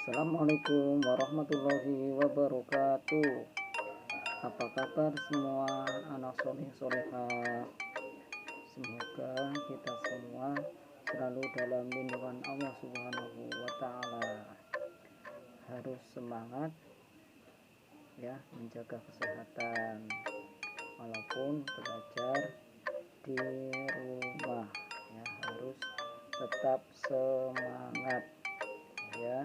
Assalamualaikum warahmatullahi wabarakatuh. Apa kabar semua anak soleh solehah? Semoga kita semua selalu dalam lindungan Allah Subhanahu wa Ta'ala. Harus semangat ya, menjaga kesehatan walaupun belajar di rumah ya, harus tetap semangat ya.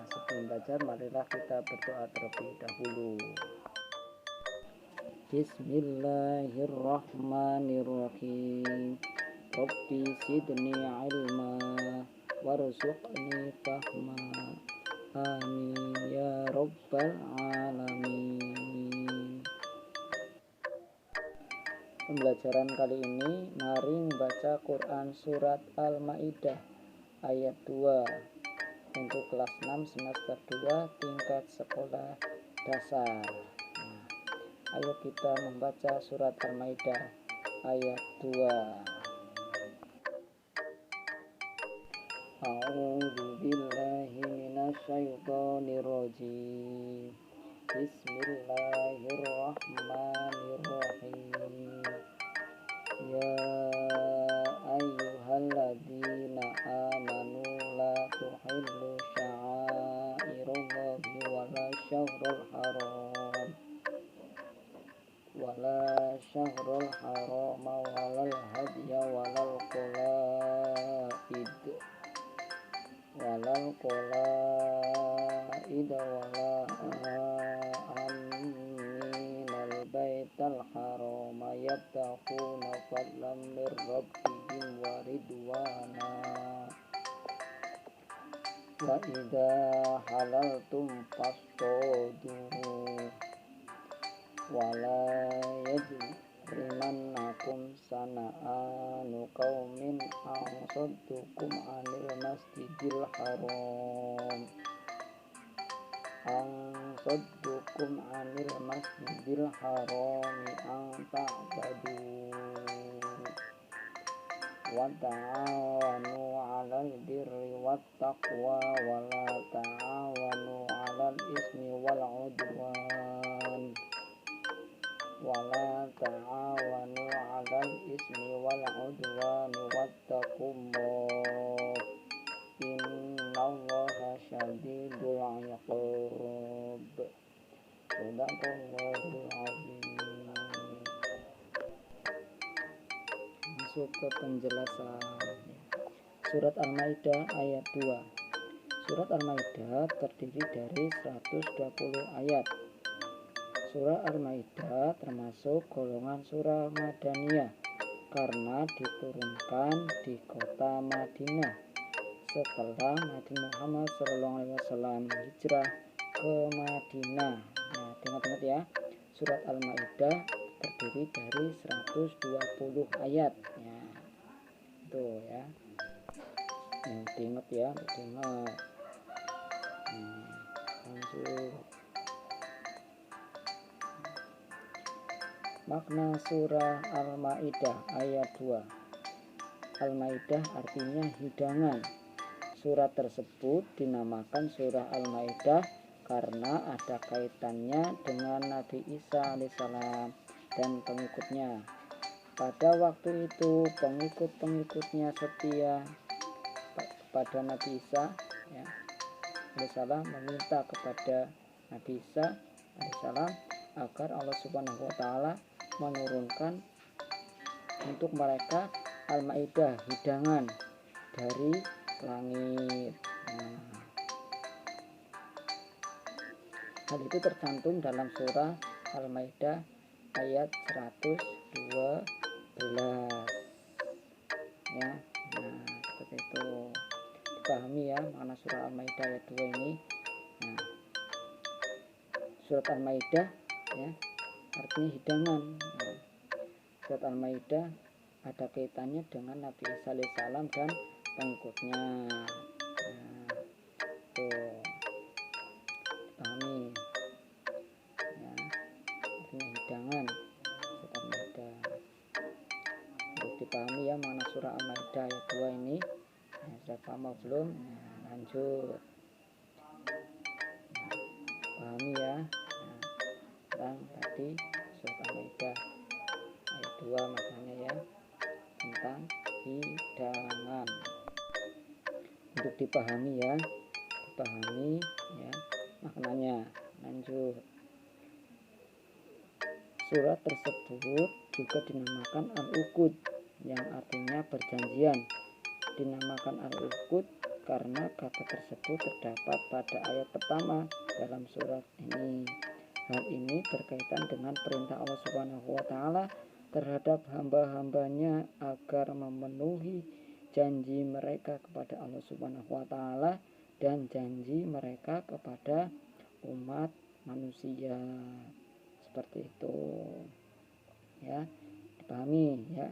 Sebelum belajar, marilah kita berdoa terlebih dahulu. Bismillahirrahmanirrahim. Rabbi zidni ilma warzuqni fahma. Amin ya rabbal alamin. Pembelajaran kali ini mari membaca Quran surat Al-Maidah ayat 2 untuk kelas 6 semester 2 tingkat sekolah dasar. Ayo kita membaca surat Al-Maidah ayat 2. A'udzu billahi minasy syaithanir rajim. Bismillahirrahmanirrahim. Ya ayyuhalladzina amanu la tuhillu sya'airallahi wala syahrul haram walal hadiya walal qalaid wala aminal baital haram yabtaquna fadlan mir rabbihim wa ridwana wa idza halaltum fastadu wala yajrimannakum sana'anu qaumin an saddukum 'anil masjidil haram an ta'badu wa ta'awanu 'alal birri wat taqwa wa la ta'awanu 'alal ismi wal 'udwan wattaqullah innallaha syadidul 'iqab. Shadaqallahul 'azim. Masuk ke penjelasan surat Al-Maidah ayat 2. Surat Al-Maidah terdiri dari 120 ayat. Surah Al-Maidah termasuk golongan surah Madaniyah karena diturunkan di kota Madinah setelah Nabi Muhammad SAW hijrah ke Madinah. Nah, ingat-ingat ya, surat Al-Maidah terdiri dari 120 ayat ya. Tuh ya. Ingat ya, ingat. Lanjut. Makna surah Al-Maidah ayat 2. Al-Maidah artinya hidangan. Surat tersebut dinamakan surah Al-Maidah karena ada kaitannya dengan Nabi Isa alaihissalam dan pengikutnya. Pada waktu itu pengikut-pengikutnya setia kepada Nabi Isa ya, alaihissalam meminta kepada Nabi Isa alaihissalam agar Allah Subhanahu wa Ta'ala menurunkan untuk mereka Al-Maidah, hidangan dari langit. Hal itu tercantum dalam surah Al-Maidah ayat 112 ya. Seperti itu. Dipahami ya makna surah Al-Maidah ayat 2 ini. Surat Al-Maidah ya artinya hidangan. Surat Al-Maidah ada kaitannya dengan Nabi Isa alaihissalam dan pengikutnya. Tuh pahami ya, artinya hidangan surat Al-Maidah. Untuk dipahami ya makna surah Al-Maidah ayat 2 ini. Sudah paham belum? Lanjut. dipahami ya. Nah, tentang tadi surat Al-Maidah ayat 2 maknanya ya, tentang hidangan. Untuk dipahami ya, dipahami ya maknanya. Lanjut. Surat tersebut juga dinamakan Al-Uqud, yang artinya perjanjian. Dinamakan Al-Uqud karena kata tersebut terdapat pada ayat pertama dalam surat ini. Hal ini berkaitan dengan perintah Allah Subhanahu wa Ta'ala terhadap hamba-hambanya agar memenuhi janji mereka kepada Allah Subhanahu wa Ta'ala dan janji mereka kepada umat manusia. Seperti itu ya, dipahami ya.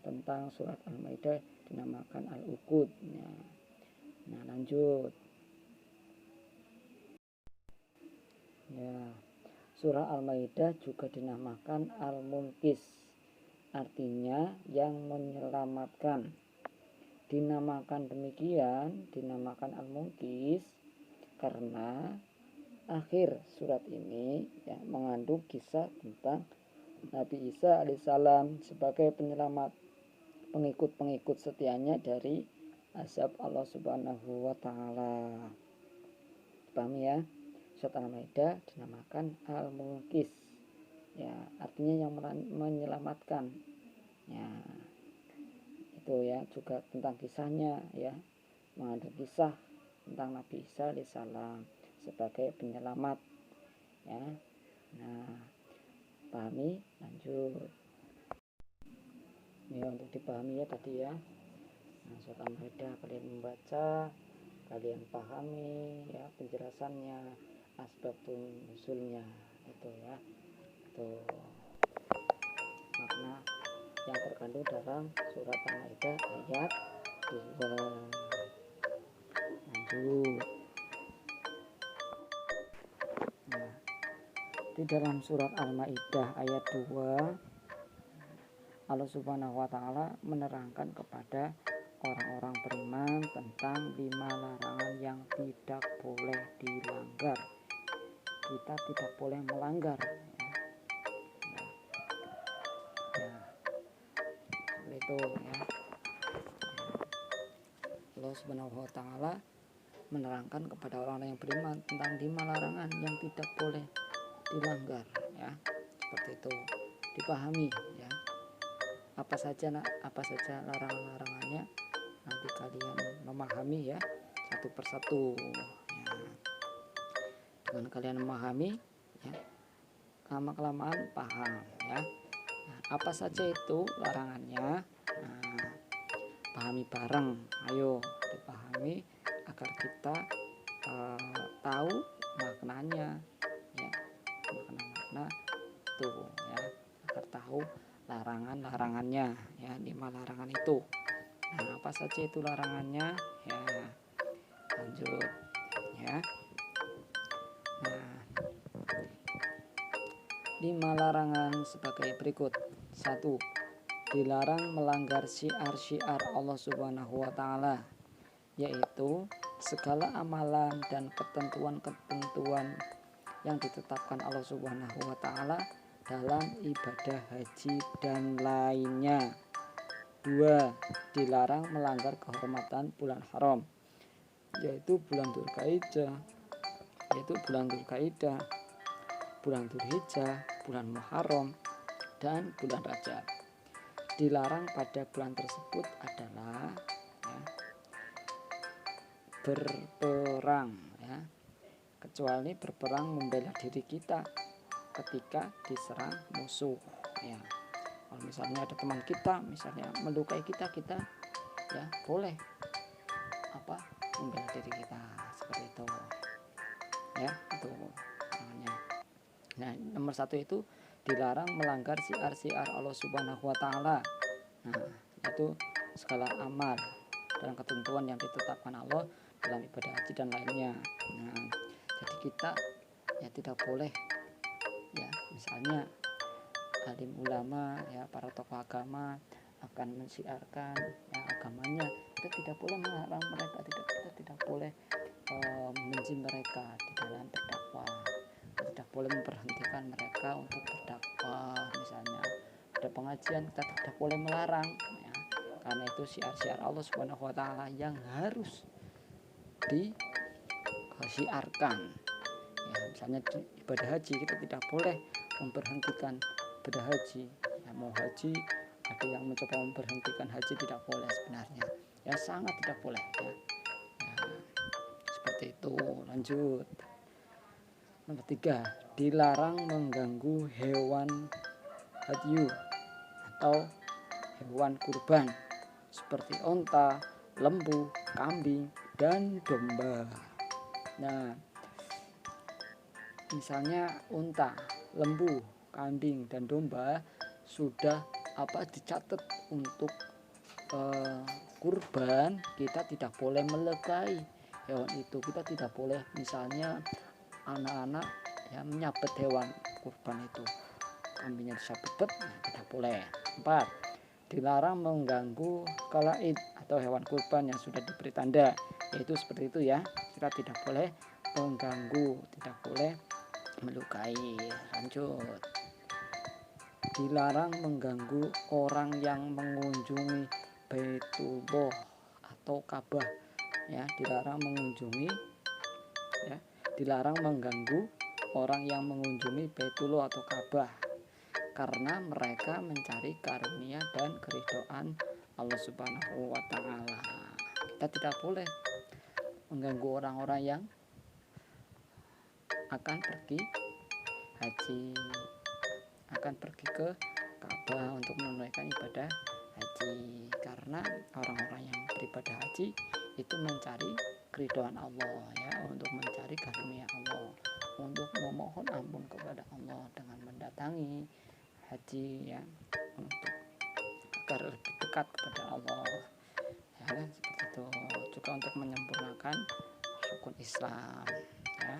Tentang surat Al-Maidah dinamakan Al-Uqud ya. Nah, lanjut ya. Surah Al-Maidah juga dinamakan Al-Munqis, artinya yang menyelamatkan. Dinamakan demikian, dinamakan Al-Munqis karena akhir surat ini ya, mengandung kisah tentang Nabi Isa alaihissalam sebagai penyelamat pengikut-pengikut setianya dari azab Allah Subhanahu wa Ta'ala. Pahami ya? Surat Al-Maidah dinamakan Al-Munqis ya, artinya yang menyelamatkan ya. Itu ya, juga tentang kisahnya ya, mengandung kisah tentang Nabi Isa alaihissalam sebagai penyelamat ya. Nah, pahami, lanjut ya. Untuk dipahami ya tadi ya. Nah, surat Al-Maidah kalian membaca, kalian pahami ya penjelasannya, asbabun nuzulnya itu ya, itu makna yang terkandung dalam surat Al-Maidah ayat 2. Lanjut. Nah, di dalam surat Al-Maidah ayat 2 Allah Subhanahu wa Ta'ala menerangkan kepada orang-orang beriman tentang 5 larangan yang tidak boleh dilanggar. Kita tidak boleh melanggar ya. Seperti itu ya. Allah Subhanahu wa Ta'ala menerangkan kepada orang-orang yang beriman tentang 5 larangan yang tidak boleh dilanggar ya. Seperti itu, dipahami ya. Apa saja larangan-larangannya, nanti kalian memahami ya satu persatu ya. Dengan kalian memahami ya, lama-kelamaan paham ya. Nah, apa saja itu larangannya, nah, pahami bareng, ayo dipahami agar kita tahu maknanya ya, makna itu ya, agar tahu larangan-larangannya ya, 5 larangan itu. Nah, apa saja itu larangannya ya, lanjut ya. Nah, 5 larangan sebagai berikut. 1. Dilarang melanggar syiar-syiar Allah Subhanahu wa Ta'ala, yaitu segala amalan dan ketentuan-ketentuan yang ditetapkan Allah Subhanahu wa Ta'ala dalam ibadah haji dan lainnya. 2. Dilarang melanggar kehormatan bulan haram, yaitu bulan Dzulqa'dah, bulan Dzulhijjah, bulan Muharram, dan bulan Rajab. Dilarang pada bulan tersebut adalah ya, berperang ya, kecuali berperang membela diri kita ketika diserang musuh ya. Kalau misalnya ada teman kita misalnya melukai kita ya boleh membela diri kita, seperti itu ya. Itu namanya. Nah, nomor 1 itu dilarang melanggar syiar-syiar Allah Subhanahu wa Ta'ala. Nah, itu segala amal dan ketentuan yang ditetapkan Allah dalam ibadah haji dan lainnya. Nah, jadi kita ya tidak boleh ya, misalnya alim ulama ya, para tokoh agama akan mensiarkan ya agamanya, kita tidak boleh melarang mereka, kita tidak boleh membenci mereka di dalam berdakwah. Tidak boleh memberhentikan mereka untuk berdakwah. Misalnya ada pengajian, kita tidak boleh melarang ya, karena itu syiar-syiar Allah Subhanahu wa taala yang harus disiarkan ya. Misalnya di ibadah haji, kita tidak boleh memberhentikan ibadah haji ya. Mau haji, ada yang mencoba memberhentikan haji, tidak boleh sebenarnya ya, sangat tidak boleh ya. Seperti itu. Lanjut, nomor 3, dilarang mengganggu hewan hadyu atau hewan kurban seperti onta, lembu, kambing, dan domba. Nah, misalnya unta, lembu, kambing, dan domba sudah dicatat untuk kurban, kita tidak boleh melekai hewan itu. Kita tidak boleh misalnya anak-anak ya menyabet hewan kurban itu, kambingnya disabet, tidak boleh. 4, dilarang mengganggu kalaid atau hewan kurban yang sudah diberi tanda, yaitu seperti itu ya, kita tidak boleh mengganggu, tidak boleh melukai. Lanjut, dilarang mengganggu orang yang mengunjungi Baitullah atau Ka'bah ya, dilarang mengunjungi ya, dilarang mengganggu orang yang mengunjungi Baitullah atau Ka'bah karena mereka mencari karunia dan keridhaan Allah Subhanahu wa taala. Kita tidak boleh mengganggu orang-orang yang akan pergi haji, akan pergi ke Ka'bah untuk menunaikan ibadah haji, karena orang-orang yang beribadah haji itu mencari keridhaan Allah ya, untuk mencari karunia Allah, untuk memohon ampun kepada Allah dengan mendatangi haji ya, untuk agar lebih dekat kepada Allah ya kan, seperti itu. Juga untuk menyempurnakan rukun Islam ya,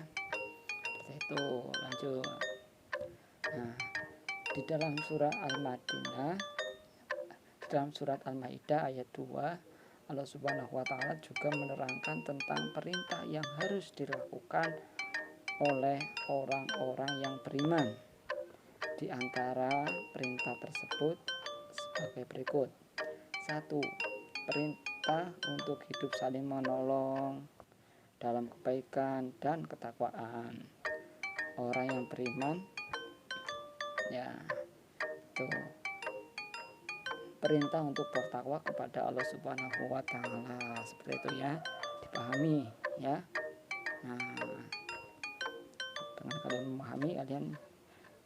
seperti itu. Lanjut, nah, di dalam surah Al-Madinah, di dalam surat Al-Maidah ayat 2, Allah Subhanahu wa taala juga menerangkan tentang perintah yang harus dilakukan oleh orang-orang yang beriman. Di antara perintah tersebut sebagai berikut. 1, perintah untuk hidup saling menolong dalam kebaikan dan ketakwaan. Orang yang beriman ya, itu perintah untuk bertakwa kepada Allah Subhanahu wa taala, seperti itu ya, dipahami ya. Nah, dengan kalian memahami, kalian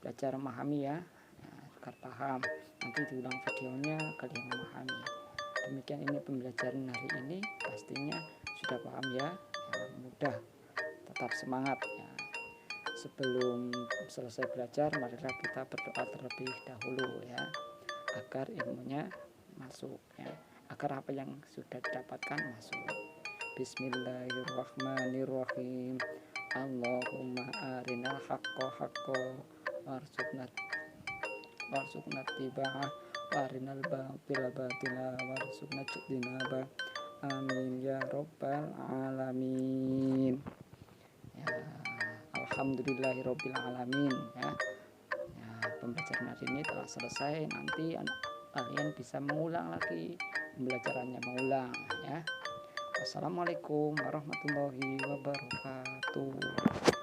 belajar memahami ya, agar paham, nanti diulang videonya kalian memahami. Demikian ini pembelajaran hari ini, pastinya sudah paham ya, mudah, tetap semangat ya. Sebelum selesai belajar, marilah kita berdoa terlebih dahulu ya, agar ilmunya masuk ya, agar apa yang sudah didapatkan masuk. Bismillahirrahmanirrahim. Allahumma arinal haqqo haqqo warzuqna tiba'ah wa arinal batila batila warzuqna jinaba. Amin ya rabbal alamin ya. Alhamdulillahirabbil alamin ya. Pembelajaran hari ini telah selesai. Nanti kalian bisa mengulang lagi pembelajarannya, mengulang ya. Wassalamualaikum warahmatullahi wabarakatuh.